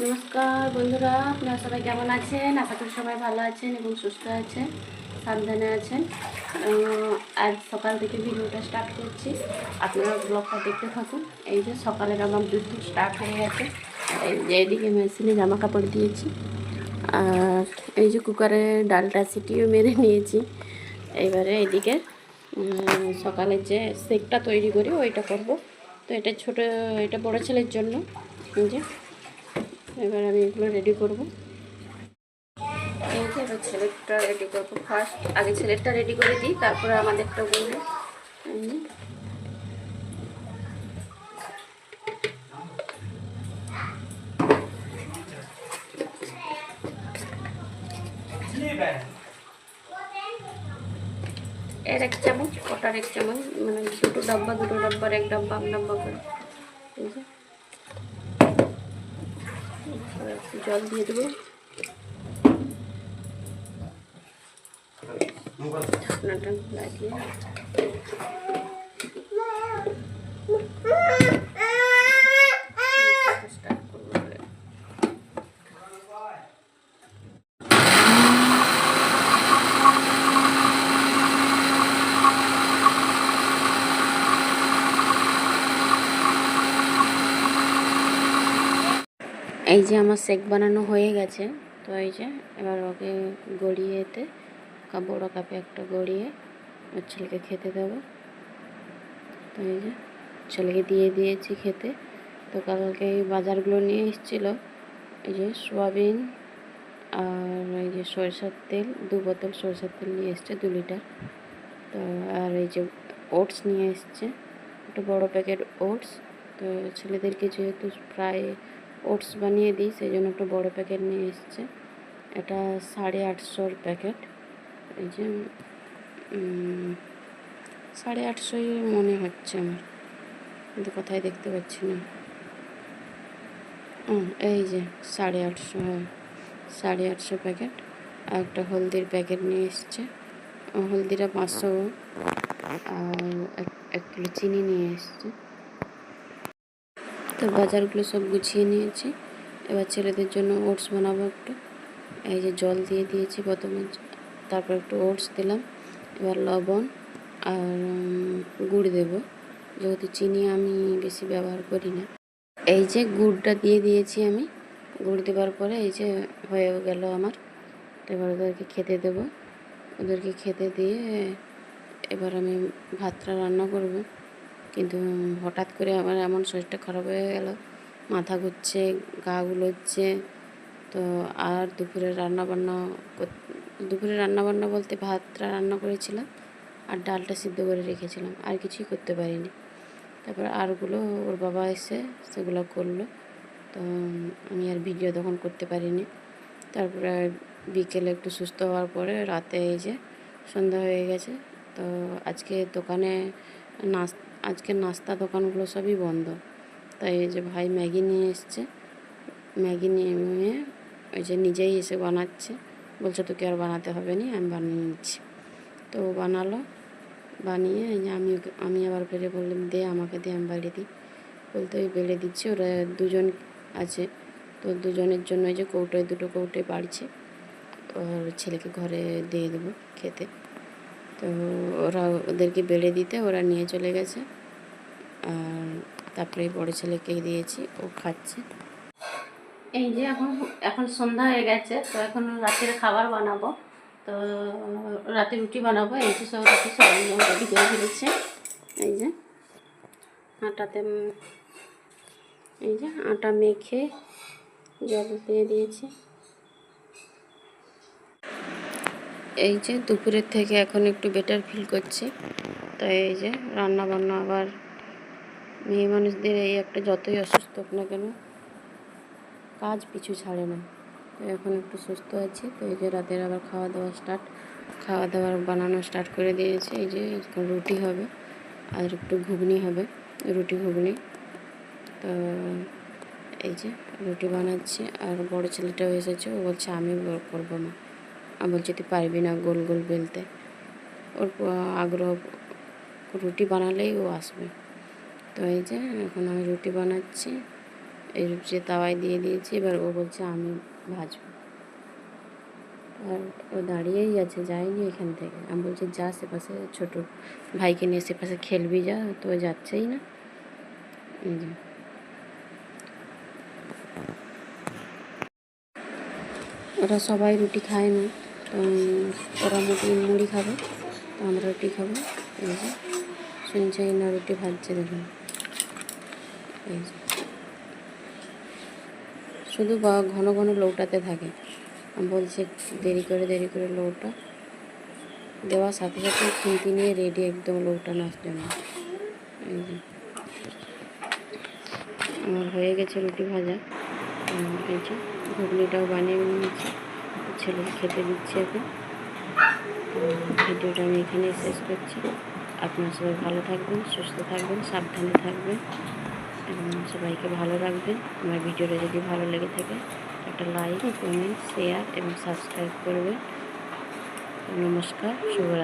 নমস্কার বন্ধুরা, আপনারা সবাই কেমন আছেন? আশা করি সবাই ভালো আছেন এবং সুস্থ আছেন, সাবধানে আছেন। আজ সকাল থেকে ভিডিওটা স্টার্ট করছি, আপনারা ব্লগটা দেখতে থাকুন। এই যে সকালের আমার দুধ স্টার্ট হয়ে গেছে। এই যে এদিকে মেশিনে জামা কাপড় দিয়েছি, আর এই যে কুকারে ডালটা সিটিও মেরে নিয়েছি। এবারে এদিকে সকালের যে শেকটা তৈরি করি ওইটা করব। তো এটা বড় ছেলের জন্য। এই যে এবার আমি এগুলো রেডি করব। এই যে এবার ছেলেরটা রেডি করবো ফার্স্ট। আগে ছেলেরটা রেডি করে দিই, তারপরে আমাদেরটা বলবো। এর 1 চামচ, ওটার 1 চামচ, মানে দুটো ডাব্বার 1 ডাব্বা করে। এই যে জল দিয়ে দেবো, ঢাকনাটা লাগিয়ে। এই যে আমার শেক বানানো হয়ে গেছে। তো এই যে এবার ওকে গড়িয়েতে বড়ো কাপে একটা গড়িয়ে ওর ছেলেকে খেতে দেবো। তো এই যে ছেলেকে দিয়ে দিয়েছি খেতে। তো কালকে এই বাজারগুলো নিয়ে এসেছিলো, এই যে সোয়াবিন আর এই যে সরষের তেল, 2 বোতল সরষের তেল নিয়ে এসছে, 2 লিটার। তো আর এই যে ওটস নিয়ে এসছে, একটা বড়ো প্যাকেট ওটস। তো ছেলেদেরকে যেহেতু প্রায় ওটস বানিয়ে দিই, সেই জন্য একটা বড়ো প্যাকেট নিয়ে এসছে। এটা 850 প্যাকেট। এই যে 850 মনে হচ্ছে আমার, কিন্তু কোথায় দেখতে পাচ্ছি না। এই যে 850, হ্যাঁ 850 প্যাকেট। আর একটা হলদির প্যাকেট নিয়ে এসছে, হলদিটা 500। আর 1 কিলো চিনি নিয়ে এসছে। তো বাজারগুলো সব গুছিয়ে নিয়েছি। এবার ছেলেদের জন্য ওটস বানাবো একটু। এই যে জল দিয়ে দিয়েছি প্রথমে, তারপর একটু ওটস দিলাম। এবার লবণ আর গুড় দেব, যেহেতু চিনি আমি বেশি ব্যবহার করি না। এই যে গুড়টা দিয়ে দিয়েছি আমি। গুড় দেওয়ার পরে এই যে হয়ে গেল আমার। তো এবার ওদেরকে খেতে দেব। ওদেরকে খেতে দিয়ে এবার আমি ভাতটা রান্না করব। কিন্তু হঠাৎ করে আমার এমন শরীরটা খারাপ হয়ে গেল, মাথা ঘুরছে, গা গুলোচ্ছে। তো আর দুপুরে রান্নাবান্না বলতে ভাতটা রান্না করেছিলাম আর ডালটা সিদ্ধ করে রেখেছিলাম, আর কিছুই করতে পারিনি। তারপর আরগুলো ওর বাবা এসে সেগুলো করলো। তো আমি আর ভিডিও তখন করতে পারিনি। তারপরে বিকেলে একটু সুস্থ হওয়ার পরে রাতে এই যে সন্ধ্যা হয়ে গেছে। তো আজকে নাস্তা দোকানগুলো সবই বন্ধ। তাই এই যে ভাই ম্যাগি নিয়ে এসছে, ম্যাগি নিয়ে ওই যে নিজেই এসে বানাচ্ছে, বলছে তোকে আর বানাতে হবে না, আমি বানিয়ে নিচ্ছি। তো বানালো, বানিয়ে আমি আবার ফিরে বললাম দে আমাকে দে, আমি বেড়ে দিই। বলতে ওই বেড়ে দিচ্ছি। ওরা 2 জন আছে, তো 2 জনের জন্য এই যে কৌটোয় 2টো কৌটোয় বাড়ছে, ওর ছেলেকে ঘরে দিয়ে দেবো খেতে। তো ওদেরকে বেড়ে দিতে ওরা নিয়ে চলে গেছে। আর তারপরে বড় ছেলেকে দিয়েছি, ও খাচ্ছে। এই যে এখন সন্ধ্যা হয়ে গেছে। তো এখন রাতের খাবার বানাবো। তো রাতে রুটি বানাবো। এই যে সব রাতে সরঞ্জাম রেডি করে ফেলেছে। এই যে আটা মেখে জল দিয়ে দিয়েছি। এই যে দুপুরের থেকে এখন একটু বেটার ফিল করছি। তো এই যে রান্না বান্না, আবার মেয়ে মানুষদের এই একটা, যতই অসুস্থ হোক না কেন কাজ পিছু ছাড়ে না। তো এখন একটু সুস্থ আছি। তো এই যে রাতের আবার খাওয়া দাওয়ার বানানো স্টার্ট করে দিয়েছে। এই যে রুটি হবে আর একটু ঘুগনি হবে, রুটি ঘুগনি। তো এই যে রুটি বানাচ্ছি। আর বড় ছেলেটাও এসেছে, ও বলছে আমি করবো না। আমি বলছি তুই পারবি না গোল গোল বেলতে। ওর আগ্রহ, রুটি বানালেই ও আসবে। তো এই যে এখন আমি রুটি বানাচ্ছি। এই রুটি তাওয়ায় দিয়ে দিয়েছি, এবার ও বলছে আমি ভাজবো। আর ও দাঁড়িয়েই আছে, যায়নি এখান থেকে। আমি বলছি যা সেপাশে ছোটো ভাইকে নিয়ে সেপাশে খেলবি, যা, তো ও যাচ্ছেই না। এই যে ওরা সবাই রুটি খায় না, তো ওরা মুড়ি খাবে, তো আমরা রুটি খাবো। এই যে শুনছে না, রুটি ভাজছে দেখুন। এই যে শুধু ঘন ঘন লৌটাতে থাকে। আমি বলছি দেরি করে লৌটা, দেওয়ার সাথে সাথে খুন্তি নিয়ে রেডি একদম লৌটানোর জন্য। এই যে আমার হয়ে গেছে রুটি ভাজা। এই যে ঘুগনিটাও বানিয়ে নিয়েছি, ছেলেকে খেতে দিচ্ছি এখন। ভিডিওটা আমি এখানেই শেষ করছি। আপনারা সবাই ভালো থাকবেন, সুস্থ থাকবেন, সাবধানে থাকবেন এবং সবাইকে ভালো রাখবেন। আমার ভিডিওটা যদি ভালো লেগে থাকে একটা লাইক, কমেন্ট, শেয়ার এবং সাবস্ক্রাইব করবেন। নমস্কার, শুভরাত্রি।